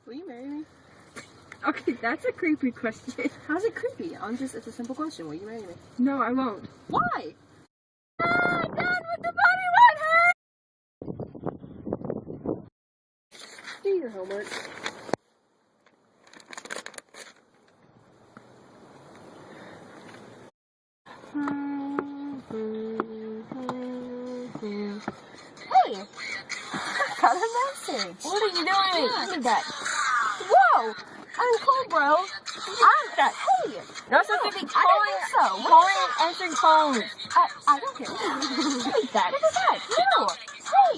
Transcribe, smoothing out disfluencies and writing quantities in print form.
Will you marry me? Okay, that's a creepy question. How's it creepy? It's a simple question. Will you marry me? No, I won't. Why? Done with the body water! Do your homework. Hey! Got a message. What are you doing? Look at that. Whoa! I'm cool, bro. I'm that. Hey! You're supposed to be I don't think so. calling and answering phones. I don't care. Take that. Give it back. No! Hey!